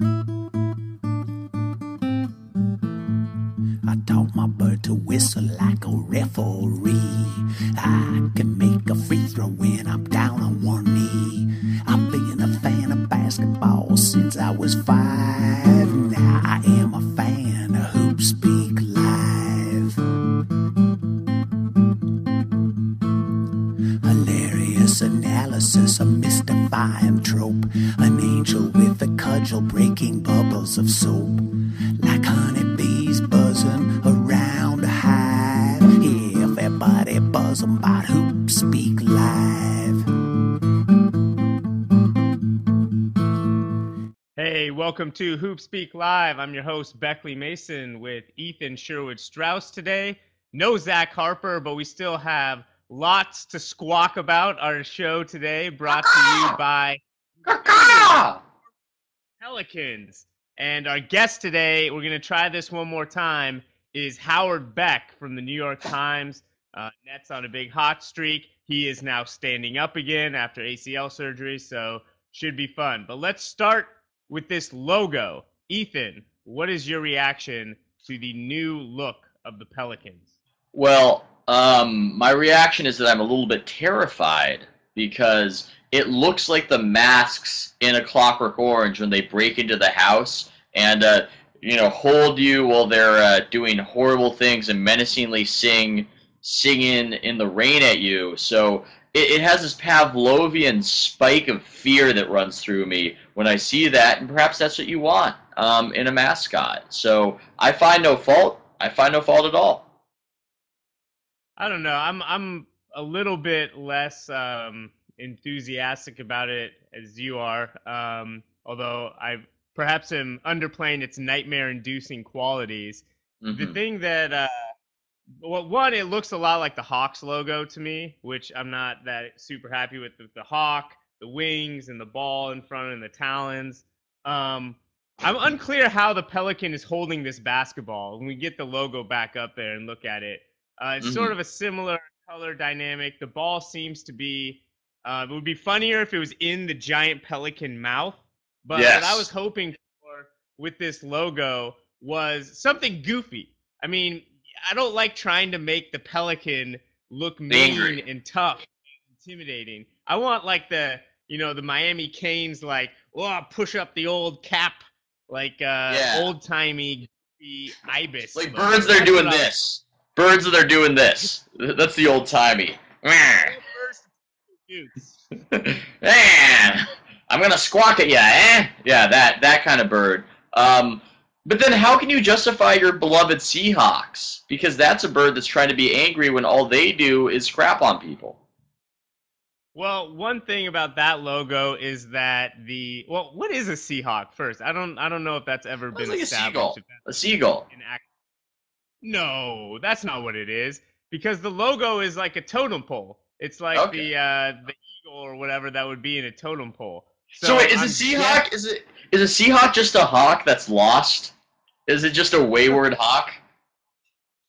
I taught my bird to whistle like a referee. I can make a free throw when I'm down on one knee. I've been a fan of basketball since I was 5. Now I am a fan of HoopSpeak Live. Hilarious analysis, a mystifying trope. An angel with a cudgel breaking bubbles of soap. Like honeybees buzzing around a hive. Everybody buzzing about HoopSpeak Live. Hey, welcome to HoopSpeak Live. I'm your host, Beckley Mason, with Ethan Sherwood-Strauss today. No Zach Harper, but we still have lots to squawk about. Our show today brought to you by Pelicans. And our guest today, we're going to try this one more time, is Howard Beck from the New York Times. Nets on a big hot streak. He is now standing up again after ACL surgery, so should be fun. But let's start with this logo. Ethan, what is your reaction to the new look of the Pelicans? Well, my reaction is that I'm a little bit terrified because it looks like the masks in A Clockwork Orange when they break into the house and hold you while they're doing horrible things and menacingly singing in the rain at you. So it has this Pavlovian spike of fear that runs through me when I see that, and perhaps that's what you want in a mascot. So I find no fault. I find no fault at all. I don't know. I'm a little bit less enthusiastic about it as you are, although I perhaps am underplaying its nightmare-inducing qualities. Mm-hmm. The thing that, one, it looks a lot like the Hawks logo to me, which I'm not that super happy with the hawk, the wings, and the ball in front and the talons. I'm unclear how the Pelican is holding this basketball. When we get the logo back up there and look at it, it's sort of a similar color dynamic. The ball seems to be, it would be funnier if it was in the giant pelican mouth. But yes. What I was hoping for with this logo was something goofy. I mean, I don't like trying to make the pelican look mean and tough and intimidating. I want like the Miami Canes, like, push up the old cap, like old-timey ibis. Like birds that are doing this. Birds that are doing this. That's the old-timey. I'm gonna squawk at ya, eh? Yeah, that kind of bird. But then how can you justify your beloved Seahawks? Because that's a bird that's trying to be angry when all they do is scrap on people. Well, one thing about that logo is that what is a Seahawk first? I don't know if that's ever been like established. A seagull. No, that's not what it is. Because the logo is like a totem pole. It's like the eagle or whatever that would be in a totem pole. So wait, is a Seahawk is a Seahawk just a hawk that's lost? Is it just a wayward hawk?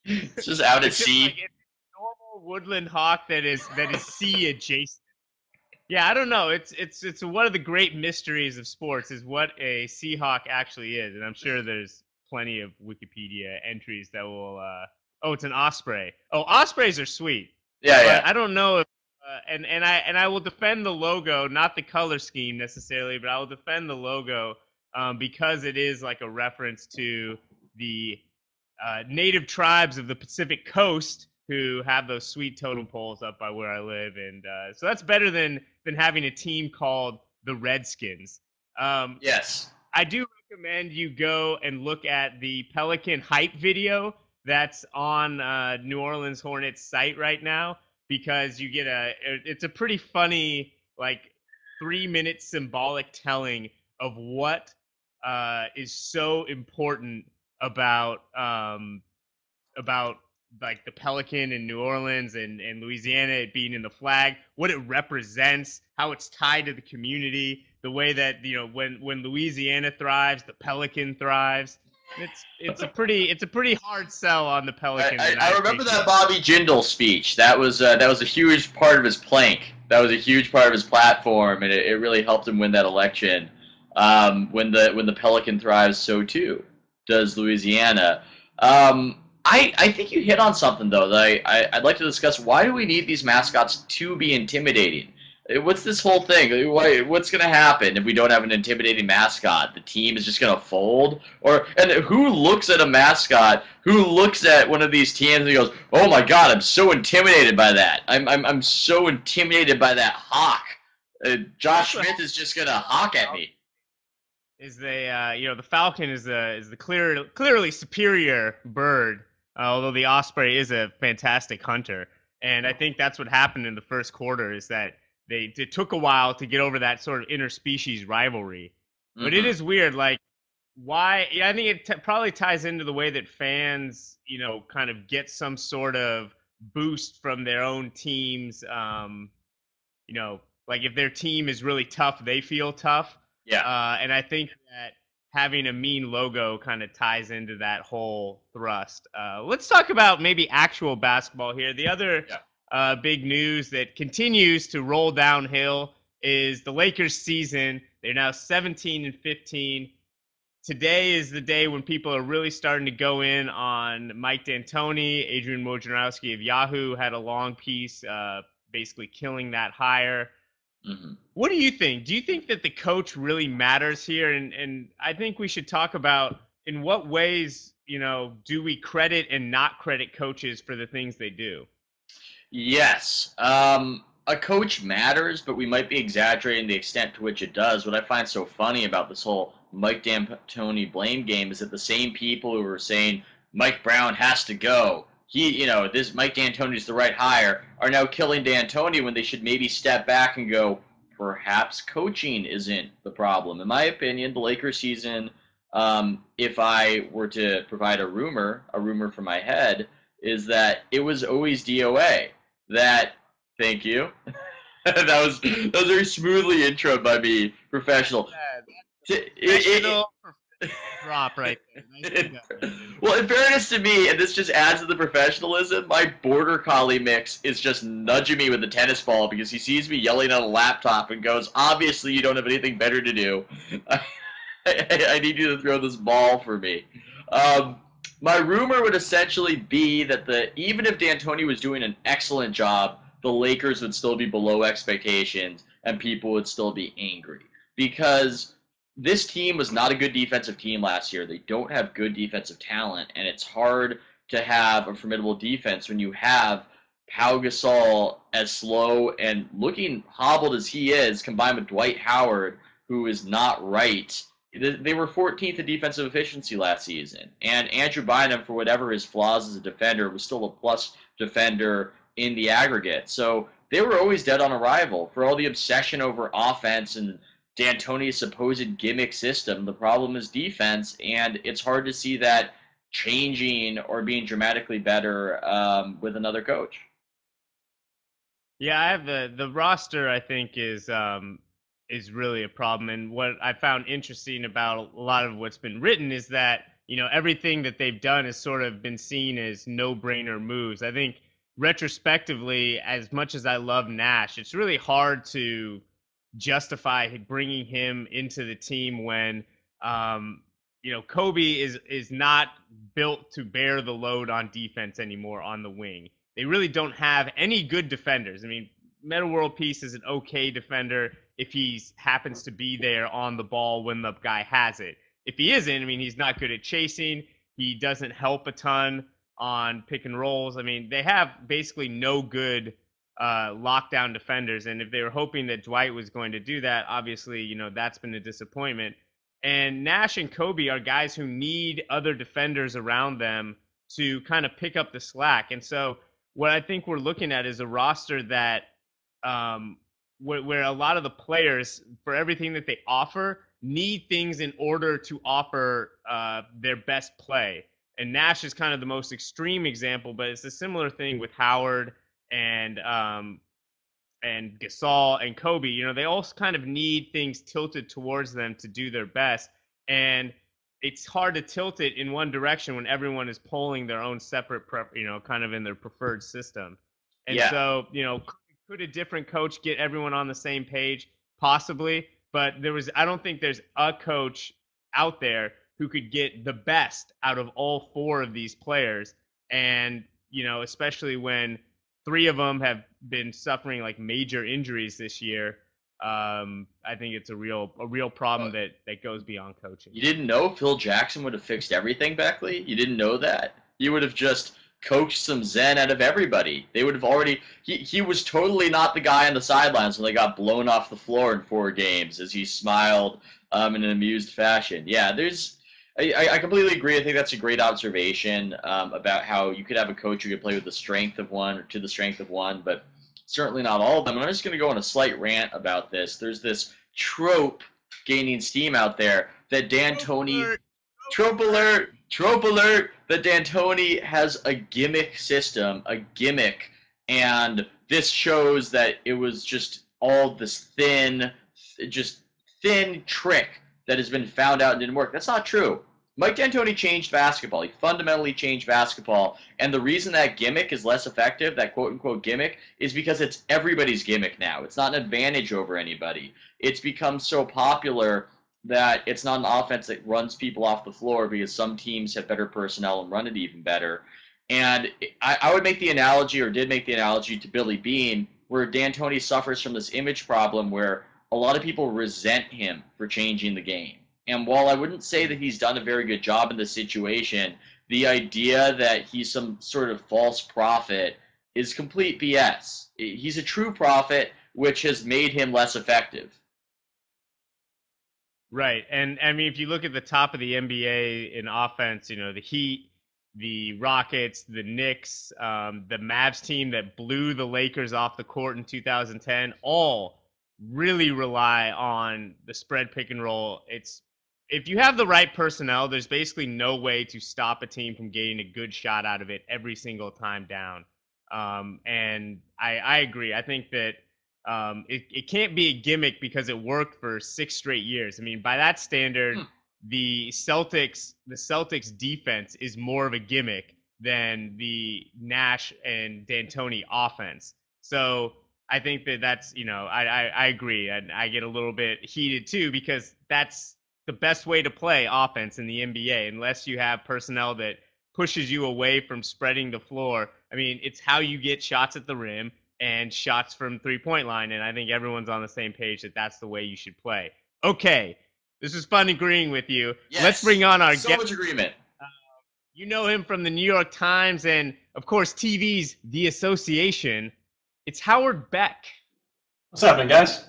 It's just out at sea. Like, it's a normal woodland hawk that is sea adjacent. Yeah, I don't know. It's one of the great mysteries of sports is what a Seahawk actually is, and I'm sure there's plenty of Wikipedia entries that will. It's an osprey. Oh, ospreys are sweet. Yeah. I don't know if. And I will defend the logo, not the color scheme necessarily, but I will defend the logo because it is like a reference to the native tribes of the Pacific Coast who have those sweet totem poles up by where I live, and so that's better than having a team called the Redskins. Yes. I do recommend you go and look at the Pelican hype video that's on New Orleans Hornets site right now, because you get it's a pretty funny, like, 3-minute symbolic telling of what is so important about like the Pelican in New Orleans and Louisiana, it being in the flag, what it represents, how it's tied to the community, the way that, when Louisiana thrives, the Pelican thrives. It's a pretty hard sell on the Pelican. I remember that Bobby Jindal speech. That was a huge part of his plank. That was a huge part of his platform, and it really helped him win that election. When the Pelican thrives, so too does Louisiana. I think you hit on something though that I'd like to discuss. Why do we need these mascots to be intimidating? What's this whole thing? What's going to happen if we don't have an intimidating mascot? The team is just going to fold? And who looks at a mascot? Who looks at one of these teams and goes, "Oh my God, I'm so intimidated by that. I'm so intimidated by that hawk. Josh Smith is just going to hawk at me." Is the falcon is the clearly superior bird, although the osprey is a fantastic hunter, and I think that's what happened in the first quarter is that it took a while to get over that sort of interspecies rivalry, but it Mm-hmm. is weird, like why? Yeah, I think it probably ties into the way that fans, kind of get some sort of boost from their own teams. Like if their team is really tough, they feel tough. Yeah. And I think that having a mean logo kind of ties into that whole thrust. Let's talk about maybe actual basketball here. The other Yeah. big news that continues to roll downhill is the Lakers season. They're now 17-15. Today is the day when people are really starting to go in on Mike D'Antoni. Adrian Wojnarowski of Yahoo had a long piece basically killing that hire. Mm-hmm. What do you think? Do you think that the coach really matters here? And I think we should talk about in what ways, do we credit and not credit coaches for the things they do? Yes. A coach matters, but we might be exaggerating the extent to which it does. What I find so funny about this whole Mike D'Antoni blame game is that the same people who were saying Mike Brown has to go, this Mike D'Antoni's the right hire, are now killing D'Antoni when they should maybe step back and go, perhaps coaching isn't the problem. In my opinion, the Lakers season, if I were to provide a rumor from my head, is that it was always DOA. That Thank you. That was very smoothly introed by me, professional. Professional drop right there. Nicely done, Ethan. Well, in fairness to me, and this just adds to the professionalism, my border collie mix is just nudging me with a tennis ball because he sees me yelling at a laptop and goes, "Obviously, you don't have anything better to do. I need you to throw this ball for me." Um, my rumor would essentially be that even if D'Antoni was doing an excellent job, the Lakers would still be below expectations and people would still be angry because this team was not a good defensive team last year. They don't have good defensive talent, and it's hard to have a formidable defense when you have Pau Gasol as slow and looking hobbled as he is, combined with Dwight Howard, who is not right. They were 14th in defensive efficiency last season, and Andrew Bynum, for whatever his flaws as a defender, was still a plus defender in the aggregate. So they were always dead on arrival. For all the obsession over offense and D'Antoni's supposed gimmick system, the problem is defense, and it's hard to see that changing or being dramatically better with another coach. Yeah, I have the roster. I think is really a problem. And what I found interesting about a lot of what's been written is that everything that they've done has sort of been seen as no-brainer moves. I think retrospectively, as much as I love Nash, it's really hard to justify bringing him into the team when Kobe is not built to bear the load on defense anymore on the wing. They really don't have any good defenders. I mean, Meta World Peace is an okay defender if he happens to be there on the ball when the guy has it. If he isn't, I mean, he's not good at chasing. He doesn't help a ton on pick and rolls. I mean, they have basically no good lockdown defenders. And if they were hoping that Dwight was going to do that, obviously, that's been a disappointment. And Nash and Kobe are guys who need other defenders around them to kind of pick up the slack. And so what I think we're looking at is a roster that where a lot of the players, for everything that they offer, need things in order to offer their best play. And Nash is kind of the most extreme example, but it's a similar thing with Howard and Gasol and Kobe. They all kind of need things tilted towards them to do their best. And it's hard to tilt it in one direction when everyone is polling their own separate, kind of in their preferred system. And Yeah. so, could a different coach get everyone on the same page? Possibly. but I don't think there's a coach out there who could get the best out of all 4 of these players. And, especially when 3 of them have been suffering like major injuries this year. I think it's a real problem that goes beyond coaching. You didn't know Phil Jackson would have fixed everything, Beckley? You didn't know that? You would have just coaxed some zen out of everybody. They would have already... He was totally not the guy on the sidelines when they got blown off the floor in 4 games as he smiled in an amused fashion. Yeah, I completely agree. I think that's a great observation about how you could have a coach who could play with the strength of one or to the strength of one, but certainly not all of them. And I'm just going to go on a slight rant about this. There's this trope gaining steam out there that D'Antoni... Trope alert, that D'Antoni has a gimmick system, a gimmick, and this shows that it was just all this thin trick that has been found out and didn't work. That's not true. Mike D'Antoni changed basketball. He fundamentally changed basketball, and the reason that gimmick is less effective, that quote-unquote gimmick, is because it's everybody's gimmick now. It's not an advantage over anybody. It's become so popular that it's not an offense that runs people off the floor because some teams have better personnel and run it even better. And I would make the analogy, or did make the analogy, to Billy Beane, where D'Antoni suffers from this image problem where a lot of people resent him for changing the game. And while I wouldn't say that he's done a very good job in this situation, the idea that he's some sort of false prophet is complete BS. He's a true prophet, which has made him less effective. Right. And I mean, if you look at the top of the NBA in offense, the Heat, the Rockets, the Knicks, the Mavs team that blew the Lakers off the court in 2010, all really rely on the spread pick and roll. If you have the right personnel, there's basically no way to stop a team from getting a good shot out of it every single time down. And I agree. I think that it can't be a gimmick because it worked for 6 straight years. I mean, by that standard, the Celtics defense is more of a gimmick than the Nash and D'Antoni offense. So I think that's, I agree. And I get a little bit heated too, because that's the best way to play offense in the NBA, unless you have personnel that pushes you away from spreading the floor. I mean, it's how you get shots at the rim and shots from three-point line, and I think everyone's on the same page that that's the way you should play. Okay, this was fun agreeing with you. Yes, let's bring on our so guest. much agreement. You know him from the New York Times and, of course, TV's The Association. It's Howard Beck. What's happening, guys?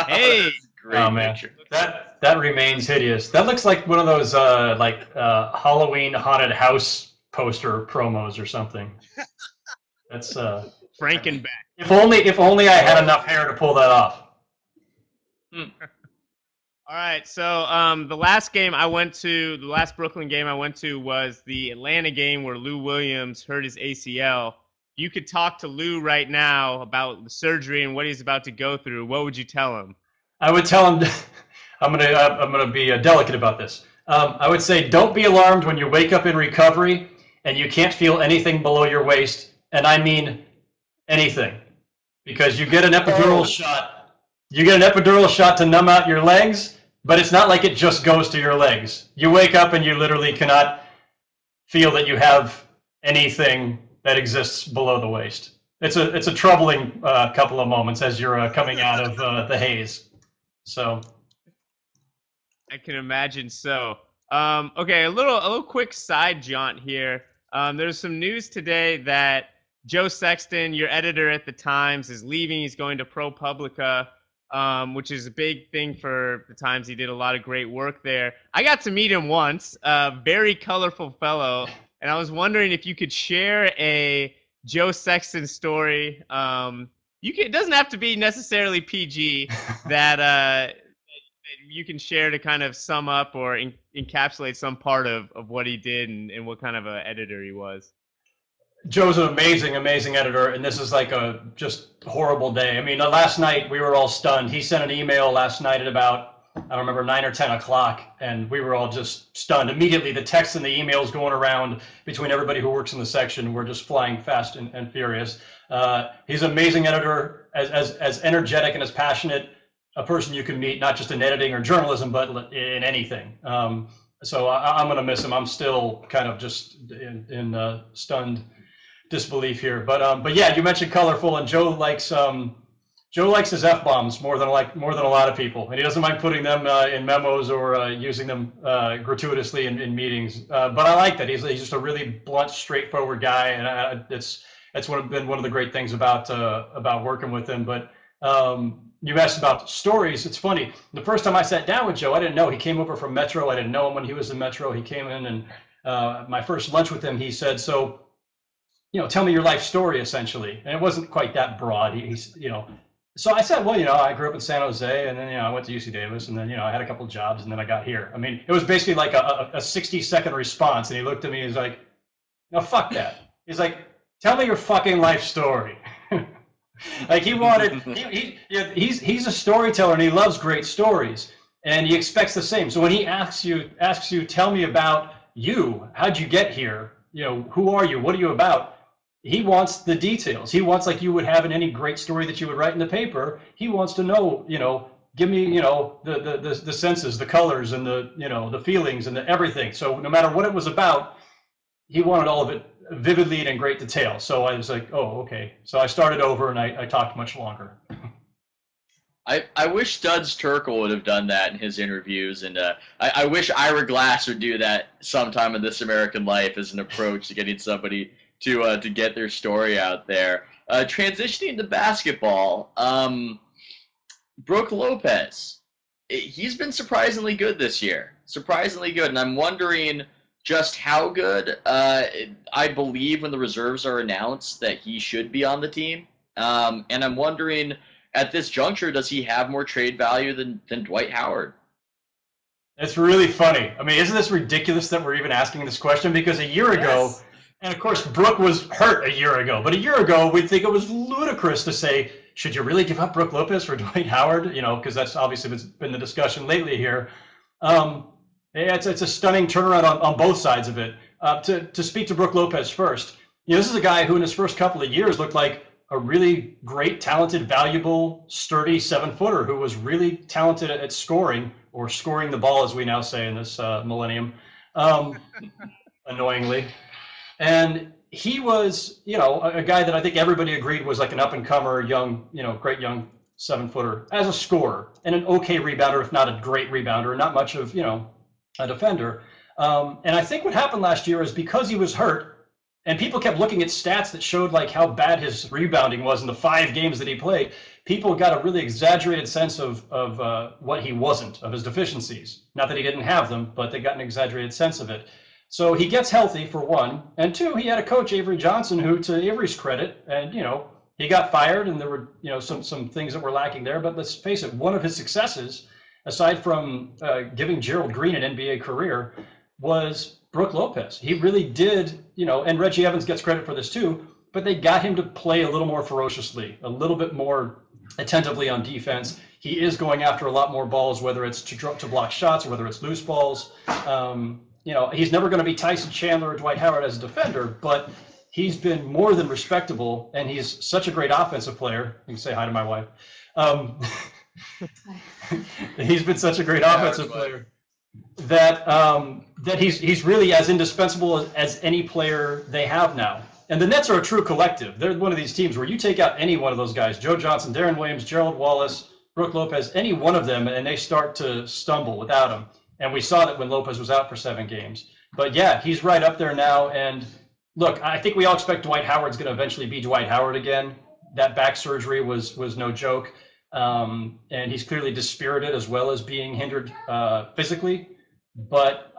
Hey. Great man, picture. that remains hideous. That looks like one of those Halloween haunted house poster promos or something. That's Frankenbeck. If only I had enough hair to pull that off. All right, so the last Brooklyn game I went to was the Atlanta game where Lou Williams hurt his ACL. You could talk to Lou right now about the surgery and what he's about to go through. What would you tell him? I would tell him, I'm gonna be delicate about this. I would say, don't be alarmed when you wake up in recovery and you can't feel anything below your waist, and I mean anything, because you get an epidural shot. You get an epidural shot to numb out your legs, but it's not like it just goes to your legs. You wake up and you literally cannot feel that you have anything that exists below the waist. It's a troubling couple of moments as you're coming out of the haze. So I can imagine so. Okay, a little quick side jaunt here. There's some news today that Joe Sexton, your editor at the Times, is leaving. He's going to ProPublica, which is a big thing for the Times. He did a lot of great work there. I got to meet him once, a very colorful fellow, and I was wondering if you could share a Joe Sexton story. It doesn't have to be necessarily PG, that you can share to kind of sum up or encapsulate some part of what he did and what kind of an editor he was. Joe's an amazing editor, and this is like a just horrible day. I mean, last night we were all stunned. He sent an email last night at about, I don't remember, 9 or 10 o'clock, and we were all just stunned. Immediately, the texts and the emails going around between everybody who works in the section were just flying fast and furious. He's an amazing editor, as energetic and as passionate a person you can meet, not just in editing or journalism, but in anything. So I'm going to miss him. I'm still kind of just in stunned disbelief here. But yeah, you mentioned colorful, and Joe likes his f-bombs more than a lot of people, and he doesn't mind putting them in memos or using them gratuitously in meetings. But I like that. He's just a really blunt, straightforward guy, and it's been one of the great things about working with him. But you asked about stories. It's funny. The first time I sat down with Joe, I didn't know he came over from Metro. I didn't know him when he was in Metro. He came in, and my first lunch with him, he said, "So, tell me your life story," essentially. And it wasn't quite that broad. He's. So I said, well, I grew up in San Jose, and then, I went to UC Davis, and then, I had a couple of jobs, and then I got here. I mean, it was basically like a 60-second response, and he looked at me and he's like, no, fuck that. He's like, tell me your fucking life story. Like he's a storyteller, and he loves great stories, and he expects the same. So when he asks you, tell me about you, how'd you get here? Who are you? What are you about? He wants the details. He wants, like you would have in any great story that you would write in the paper. He wants to know, give me, the senses, the colors, and the feelings and the everything. So no matter what it was about, he wanted all of it vividly and in great detail. So I was like, oh, okay. So I started over, and I talked much longer. I wish Studs Terkel would have done that in his interviews, and I wish Ira Glass would do that sometime in This American Life as an approach to getting somebody to get their story out there. Transitioning to basketball, Brook Lopez, he's been surprisingly good this year. Surprisingly good, and I'm wondering just how good. I believe when the reserves are announced that he should be on the team, and I'm wondering at this juncture, does he have more trade value than Dwight Howard? It's really funny. I mean, isn't this ridiculous that we're even asking this question? Because a year ago, Yes. and of course, Brook was hurt a year ago. But a year ago, we'd think it was ludicrous to say, should you really give up Brook Lopez for Dwight Howard? Because that's obviously been the discussion lately here. It's a stunning turnaround on both sides of it. To speak to Brook Lopez first, this is a guy who in his first couple of years looked like a really great, talented, valuable, sturdy 7-footer who was really talented at scoring, or scoring the ball, as we now say in this millennium, annoyingly. And he was, a guy that I think everybody agreed was like an up-and-comer, young, great young 7-footer as a scorer, and an okay rebounder, if not a great rebounder, not much of, a defender. And I think what happened last year is because he was hurt, and people kept looking at stats that showed like how bad his rebounding was in the 5 games that he played, people got a really exaggerated sense of what he wasn't, of his deficiencies. Not that he didn't have them, but they got an exaggerated sense of it. So he gets healthy, for one, and two, he had a coach, Avery Johnson, who, to Avery's credit, and he got fired, and there were some things that were lacking there. But let's face it, one of his successes, aside from giving Gerald Green an NBA career, was Brook Lopez. He really did, and Reggie Evans gets credit for this too, but they got him to play a little more ferociously, a little bit more attentively on defense. He is going after a lot more balls, whether it's to block shots or whether it's loose balls. He's never going to be Tyson Chandler or Dwight Howard as a defender, but he's been more than respectable, and he's such a great offensive player. You can say hi to my wife. He's been such a great offensive player that he's really as indispensable as any player they have now. And the Nets are a true collective. They're one of these teams where you take out any one of those guys, Joe Johnson, Darren Williams, Gerald Wallace, Brook Lopez, any one of them, and they start to stumble without him. And we saw that when Lopez was out for 7 games. But yeah, he's right up there now. And look, I think we all expect Dwight Howard's going to eventually be Dwight Howard again. That back surgery was no joke. And he's clearly dispirited as well as being hindered physically. But,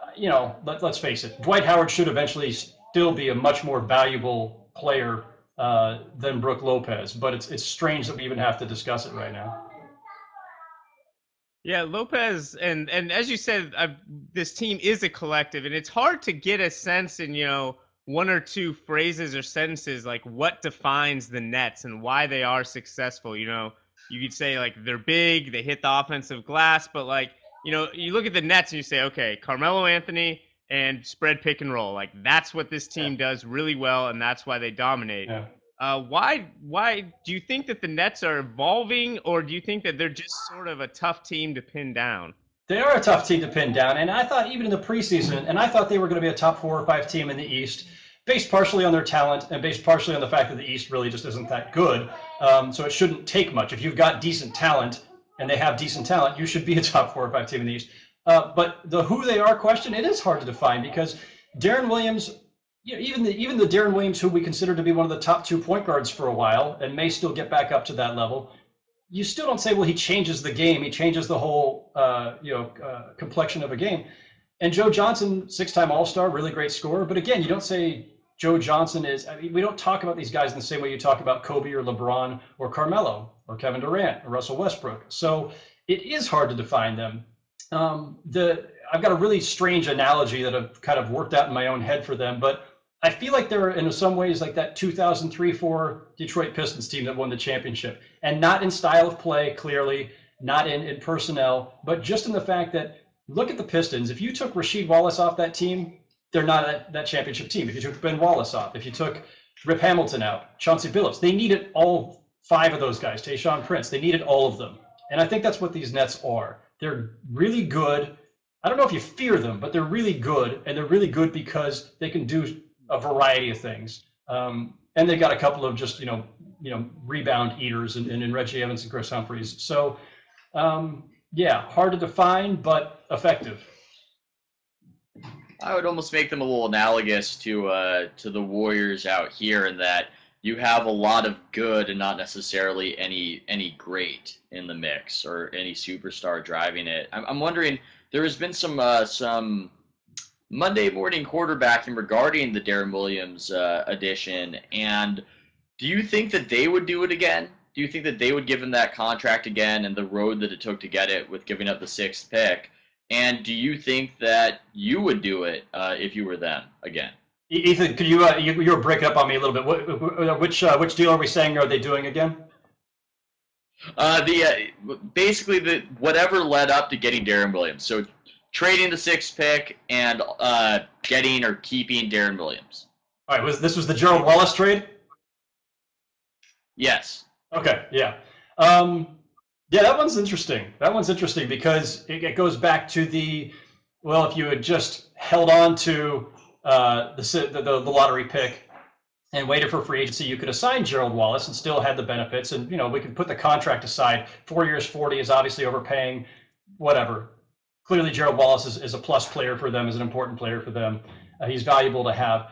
let's face it, Dwight Howard should eventually still be a much more valuable player than Brook Lopez. But it's strange that we even have to discuss it right now. Yeah, Lopez, and as you said, this team is a collective, and it's hard to get a sense in, one or two phrases or sentences like what defines the Nets and why they are successful. You could say like they're big, they hit the offensive glass, but like, you look at the Nets and you say, okay, Carmelo Anthony and spread pick and roll. Like that's what this team does really well, and that's why they dominate. Yeah. Why do you think that the Nets are evolving, or do you think that they're just sort of a tough team to pin down? They are a tough team to pin down, and I thought even in the preseason, and I thought they were going to be a top 4 or 5 team in the East, based partially on their talent and based partially on the fact that the East really just isn't that good. So it shouldn't take much. If you've got decent talent, and they have decent talent, you should be a top 4 or 5 team in the East. But the who they are question, it is hard to define because Darren Williams, even the Darren Williams who we consider to be one of the top 2 point guards for a while and may still get back up to that level, you still don't say, well, he changes the game. He changes the whole complexion of a game. And Joe Johnson, 6-time All-Star, really great scorer. But again, you don't say Joe Johnson is. I mean, we don't talk about these guys in the same way you talk about Kobe or LeBron or Carmelo or Kevin Durant or Russell Westbrook. So it is hard to define them. I've got a really strange analogy that I've kind of worked out in my own head for them, but I feel like they're in some ways like that 2003-4 Detroit Pistons team that won the championship, and not in style of play, clearly, not in personnel, but just in the fact that look at the Pistons. If you took Rasheed Wallace off that team, they're not that championship team. If you took Ben Wallace off, if you took Rip Hamilton out, Chauncey Billups, they needed all 5 of those guys, Tayshaun Prince, they needed all of them. And I think that's what these Nets are. They're really good. I don't know if you fear them, but they're really good, and they're really good because they can do a variety of things. And they've got a couple of just, rebound eaters in Reggie Evans and Chris Humphries. So, hard to define, but effective. I would almost make them a little analogous to the Warriors out here in that you have a lot of good and not necessarily any great in the mix or any superstar driving it. I'm wondering, there has been some Monday morning quarterbacking regarding the Darren Williams addition, and do you think that they would do it again? Do you think that they would give him that contract again and the road that it took to get it with giving up the 6th pick? And do you think that you would do it if you were them again? Ethan, could you were breaking up on me a little bit. Which deal are we saying are they doing again? Basically whatever led up to getting Darren Williams. So trading the 6th pick and getting or keeping Darren Williams. All right, this was the Gerald Wallace trade? Yes. Okay, yeah. That one's interesting. That one's interesting because it goes back to if you had just held on to the lottery pick and waited for free agency, you could have signed Gerald Wallace and still had the benefits. And, we could put the contract aside. 4 years, 40 is obviously overpaying, whatever. Clearly, Gerald Wallace is a plus player for them, is an important player for them. He's valuable to have.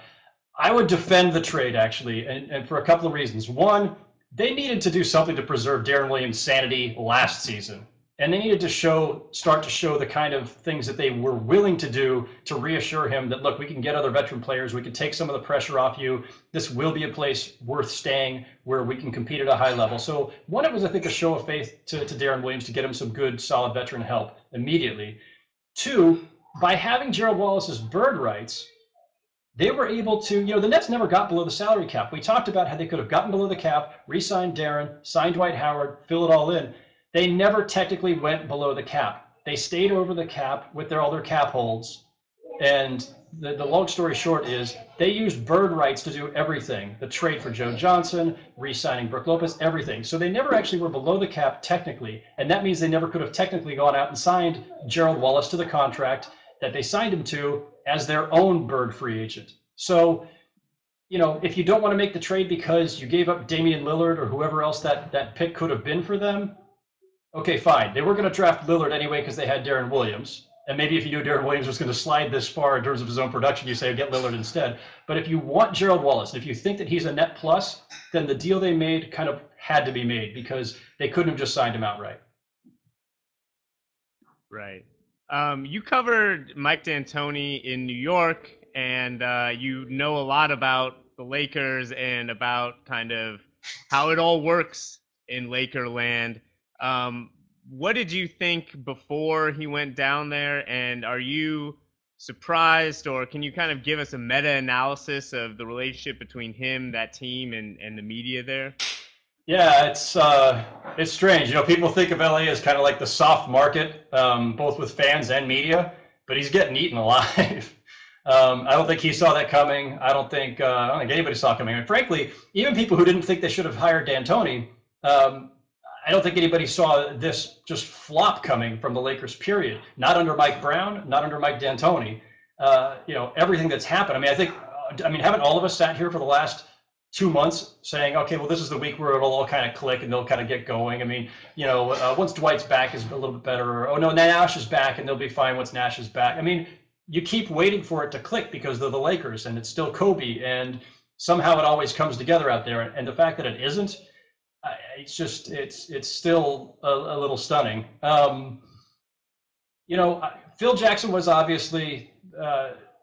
I would defend the trade, actually, and for a couple of reasons. One, they needed to do something to preserve Darren Williams' sanity last season. And they needed to start to show the kind of things that they were willing to do to reassure him that, look, we can get other veteran players. We can take some of the pressure off you. This will be a place worth staying where we can compete at a high level. So one, it was, I think, a show of faith to Darren Williams to get him some good, solid veteran help immediately. Two, by having Gerald Wallace's bird rights, they were able to, the Nets never got below the salary cap. We talked about how they could have gotten below the cap, re-signed Darren, signed Dwight Howard, fill it all in. They never technically went below the cap. They stayed over the cap with all their cap holds. And the long story short is they used bird rights to do everything. The trade for Joe Johnson, re-signing Brook Lopez, everything. So they never actually were below the cap technically. And that means they never could have technically gone out and signed Gerald Wallace to the contract that they signed him to as their own bird free agent. So, if you don't want to make the trade because you gave up Damian Lillard or whoever else that pick could have been for them, okay, fine. They were going to draft Lillard anyway because they had Darren Williams. And maybe if you knew Darren Williams was going to slide this far in terms of his own production, you say get Lillard instead. But if you want Gerald Wallace, and if you think that he's a net plus, then the deal they made kind of had to be made because they couldn't have just signed him outright. Right. You covered Mike D'Antoni in New York, and you know a lot about the Lakers and about kind of how it all works in Laker land. What did you think before he went down there, and are you surprised, or can you kind of give us a meta-analysis of the relationship between him, that team, and the media there? Yeah, it's strange. People think of LA as kind of like the soft market, both with fans and media, but he's getting eaten alive. I don't think he saw that coming. I don't think anybody saw it coming. And frankly, even people who didn't think they should have hired D'Antoni, I don't think anybody saw this just flop coming from the Lakers, period. Not under Mike Brown, not under Mike D'Antoni. Everything that's happened. Haven't all of us sat here for the last 2 months saying, okay, well, this is the week where it'll all kind of click and they'll kind of get going. Once Dwight's back is a little bit better, or, oh no, Nash is back and they'll be fine once Nash is back. You keep waiting for it to click because they're the Lakers and it's still Kobe, and somehow it always comes together out there. And the fact that it isn't, it's still a little stunning. Phil Jackson was obviously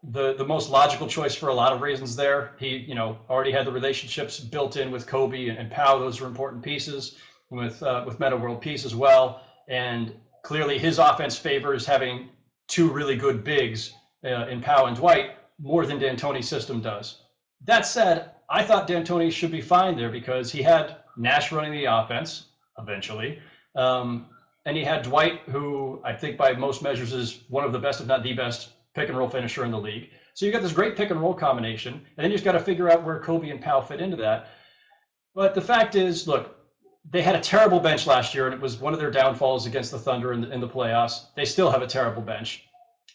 the most logical choice for a lot of reasons there. He, already had the relationships built in with Kobe and Pau. Those are important pieces with Meta World Peace as well. And clearly his offense favors having two really good bigs in Pau and Dwight more than D'Antoni's system does. That said, I thought D'Antoni should be fine there because he had Nash running the offense eventually. And he had Dwight, who I think by most measures is one of the best, if not the best, pick and roll finisher in the league. So you got this great pick and roll combination, and then you just got to figure out where Kobe and Pau fit into that. But the fact is, look, they had a terrible bench last year, and it was one of their downfalls against the Thunder in the playoffs. They still have a terrible bench.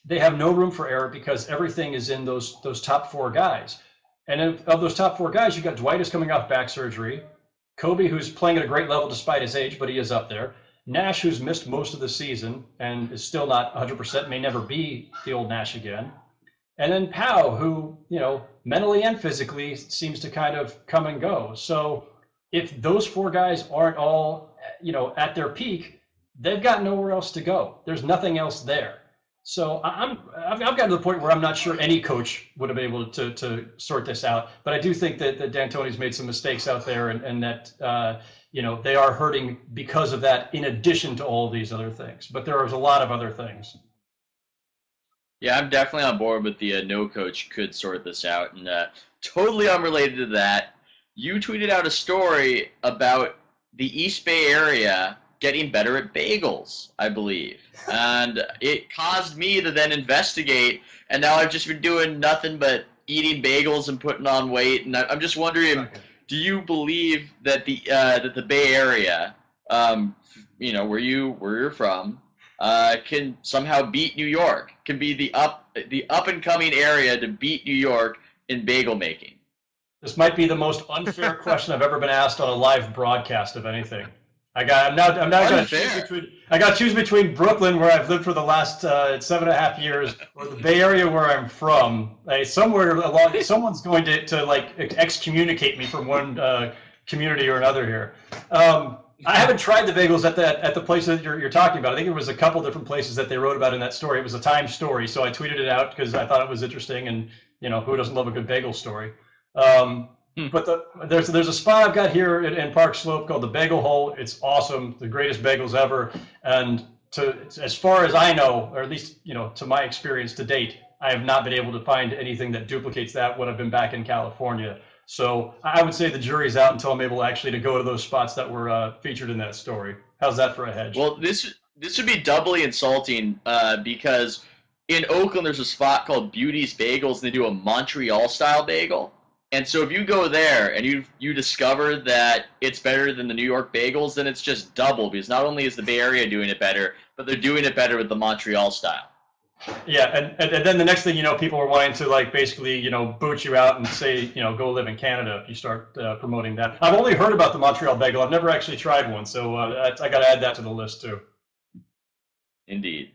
They have no room for error because everything is in those top four guys. And of those top four guys, you got Dwight, who's coming off back surgery, Kobe, who's playing at a great level despite his age, but he is up there, Nash, who's missed most of the season and is still not 100%, may never be the old Nash again, and then Pau, who, mentally and physically seems to kind of come and go. So if those four guys aren't all, at their peak, they've got nowhere else to go. There's nothing else there. So I've gotten to the point where I'm not sure any coach would have been able to sort this out. But I do think that D'Antoni's made some mistakes out there, and that they are hurting because of that, in addition to all these other things. But there was a lot of other things. Yeah, I'm definitely on board with the no coach could sort this out. And totally unrelated to that, you tweeted out a story about the East Bay area getting better at bagels, I believe. And it caused me to then investigate, and now I've just been doing nothing but eating bagels and putting on weight. And I'm just wondering, do you believe that the Bay Area, where you're from, can somehow beat New York? Can be the up and coming area to beat New York in bagel making? This might be the most unfair question I've ever been asked on a live broadcast of anything. I'm now going to choose between Brooklyn, where I've lived for the last 7.5 years, or the Bay Area, where I'm from. Somewhere along, someone's going to excommunicate me from one community or another here. I haven't tried the bagels at the place that you're talking about. I think there was a couple different places that they wrote about in that story. It was a Times story, so I tweeted it out because I thought it was interesting, and who doesn't love a good bagel story? But there's a spot I've got here in Park Slope called the Bagel Hole. It's awesome, the greatest bagels ever. And as far as I know, or at least to my experience to date, I have not been able to find anything that duplicates that when I've been back in California. So I would say the jury's out until I'm able actually to go to those spots that were featured in that story. How's that for a hedge? Well, this would be doubly insulting because in Oakland there's a spot called Beauty's Bagels, and they do a Montreal-style bagel. And so if you go there and you discover that it's better than the New York bagels, then it's just double, because not only is the Bay Area doing it better, but they're doing it better with the Montreal style. Yeah, and then the next thing people are wanting to basically boot you out and say go live in Canada if you start promoting that. I've only heard about the Montreal bagel. I've never actually tried one, so I got to add that to the list too. Indeed.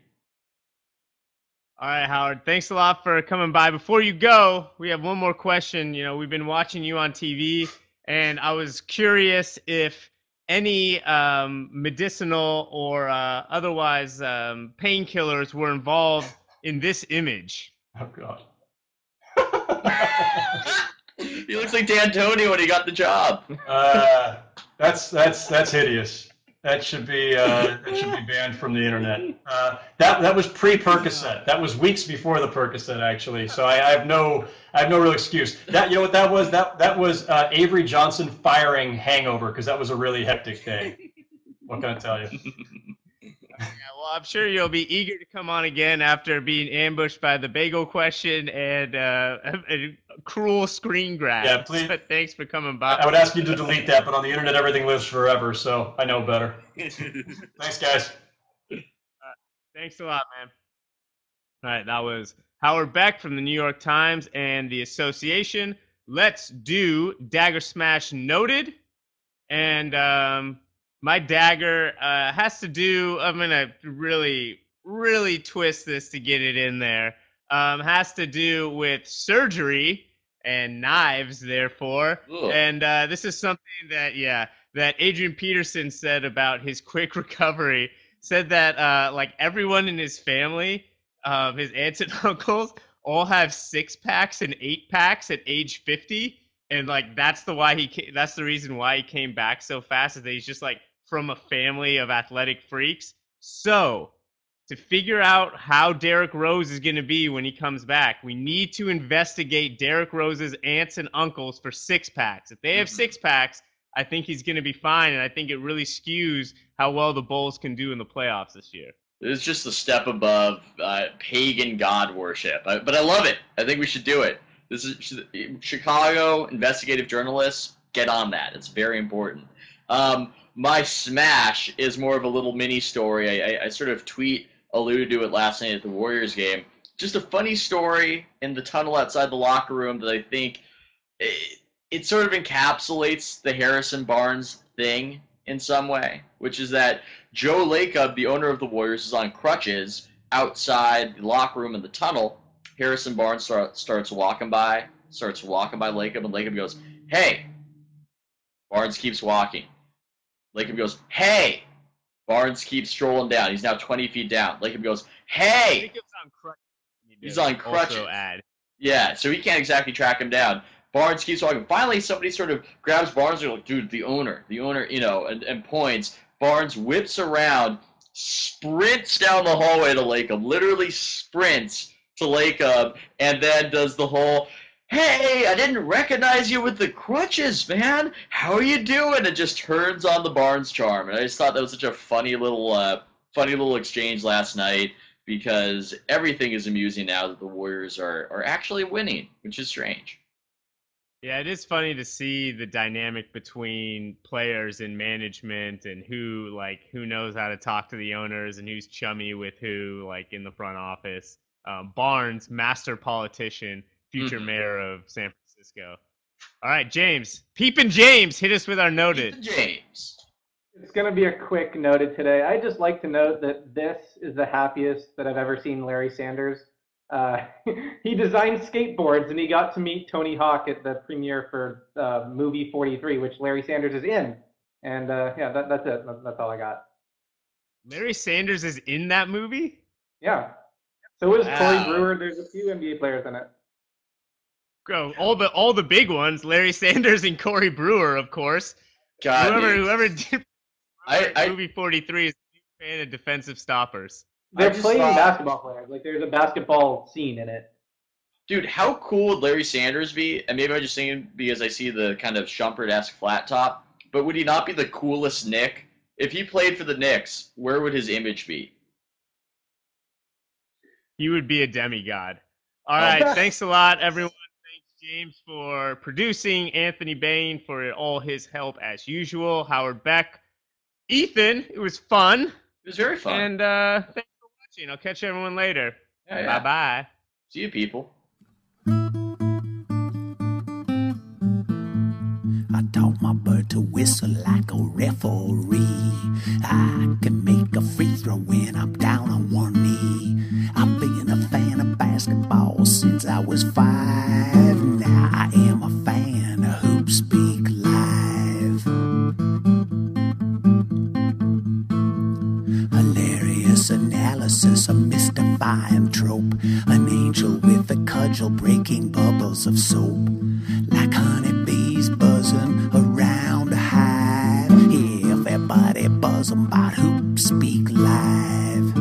All right, Howard, thanks a lot for coming by. Before you go, we have one more question. We've been watching you on TV, and I was curious if any medicinal or otherwise painkillers were involved in this image. Oh, God. He looks like D'Antoni when he got the job. That's hideous. That should be banned from the internet. That was pre-Percocet. That was weeks before the Percocet, actually. So I have no real excuse. That what that was? That was Avery Johnson firing hangover, because that was a really hectic day. What can I tell you? Yeah, Well, I'm sure you'll be eager to come on again after being ambushed by the bagel question and a cruel screen grab. Yeah, please. But thanks for coming by. I would ask you to delete that, but on the internet, everything lives forever, so I know better. Thanks, guys. Thanks a lot, man. All right, that was Howard Beck from the New York Times and the Association. Let's do Dagger Smash Noted. And my dagger has to do, I'm going to really, really twist this to get it in there, has to do with surgery and knives, therefore. Ugh. And this is something that Adrian Peterson said about his quick recovery. Said that like everyone in his family, his aunts and uncles, all have 6-packs and 8-packs at age 50. And like that's the reason why he came back so fast, is that he's just like from a family of athletic freaks. So to figure out how Derrick Rose is going to be when he comes back, we need to investigate Derrick Rose's aunts and uncles for 6-packs. If they have 6-packs, I think he's going to be fine, and I think it really skews how well the Bulls can do in the playoffs this year. It's just a step above pagan god worship, but I love it. I think we should do it. This is Chicago investigative journalists. Get on that. It's very important. My smash is more of a little mini story. I sort of alluded to it last night at the Warriors game. Just a funny story in the tunnel outside the locker room that I think it sort of encapsulates the Harrison Barnes thing in some way, which is that Joe Lacob, the owner of the Warriors, is on crutches outside the locker room in the tunnel. Harrison Barnes starts walking by Lacob, and Lacob goes, "Hey." Barnes keeps walking. Lacob goes, "Hey." Barnes keeps strolling down. He's now 20 feet down. Lacob goes, "Hey." Lacob's on crutches. He's on crutches. Also add. Yeah, so he can't exactly track him down. Barnes keeps walking. Finally, somebody sort of grabs Barnes and like, "Dude, the owner, and points. Barnes whips around, sprints down the hallway to Lacob, literally sprints to Lacob, and then does the whole, "Hey, I didn't recognize you with the crutches, man. How are you doing?" And just turns on the Barnes charm. And I just thought that was such a funny little exchange last night, because everything is amusing now that the Warriors are actually winning, which is strange. Yeah, it is funny to see the dynamic between players and management, and who knows how to talk to the owners and who's chummy with who, like in the front office. Barnes, master politician, future mayor of San Francisco. All right, James. Peepin' James, hit us with our noted. Peepin' James. It's going to be a quick noted today. I'd just like to note that this is the happiest that I've ever seen Larry Sanders. He designed skateboards, and he got to meet Tony Hawk at the premiere for movie 43, which Larry Sanders is in. And that's it. That's all I got. Larry Sanders is in that movie? Yeah. So is Wow. Corey Brewer. There's a few NBA players in it. Go all the big ones. Larry Sanders and Corey Brewer, of course. God, Whoever did movie 43 is a big fan of defensive stoppers. They're playing basketball players. Like, there's a basketball scene in it. Dude, how cool would Larry Sanders be? And maybe I'm just saying because I see the kind of Shumpert-esque flat top, but would he not be the coolest Knick? If he played for the Knicks, where would his image be? He would be a demigod. All right, thanks a lot, everyone. Thanks, James, for producing, Anthony Bain for all his help as usual, Howard Beck, Ethan. It was fun. It was very fun. And thanks for watching. I'll catch everyone later. Yeah. Bye-bye. See you, people. I taught my bird to whistle like a referee. I can make a free throw when I'm down on one knee. I've been a fan of basketball since I was 5. Now I am a fan of HoopSpeak Live. Hilarious analysis, a mystifying trope. An angel with a cudgel breaking bubbles of soap. Like honeybees buzzing around a hive. Everybody buzzing about HoopSpeak Live.